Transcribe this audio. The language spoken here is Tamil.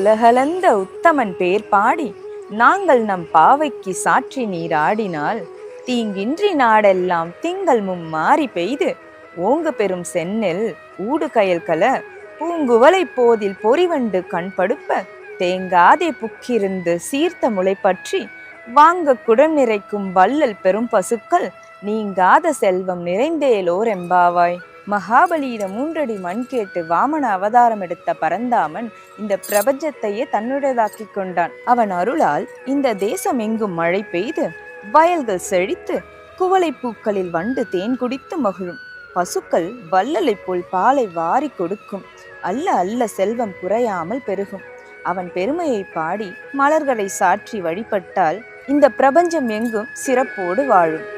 உலகளந்த உத்தமன் பேர் பாடி நாங்கள் நம் பாவைக்கு சாற்றி நீராடினால் தீங்கின்றி நாடெல்லாம் திங்கள் மும்மாறி பெய்து ஓங்கு பெரும் செந்நெல் ஊடு கயல்கல பூங்குவலை போதில் பொறிவண்டு கண்படுப்ப தேங்காதே புக்கிருந்து சீர்த்த முளை பற்றி வாங்க குடம் நிறைக்கும் வள்ளல் பெரும் பசுக்கள் நீங்காத செல்வம் நிறைந்தேலோர் எம்பாவாய். மகாபலியிடம் 3 அடி மண் கேட்டு வாமன அவதாரம் எடுத்த பரந்தாமன் இந்த பிரபஞ்சத்தையே தன்னுடையதாக்கி கொண்டான். அவன் அருளால் இந்த தேசம் எங்கும் மழை பெய்து வயல்கள் செழித்து குவளை பூக்களில் வண்டு தேன் குடித்து மகிழும். பசுக்கள் வள்ளலை போல் பாலை வாரி கொடுக்கும். அல்ல அல்ல செல்வம் குறையாமல் பெருகும். அவன் பெருமையை பாடி மலர்களை சாற்றி வழிபட்டால் இந்த பிரபஞ்சம் எங்கும் சிறப்போடு வாழும்.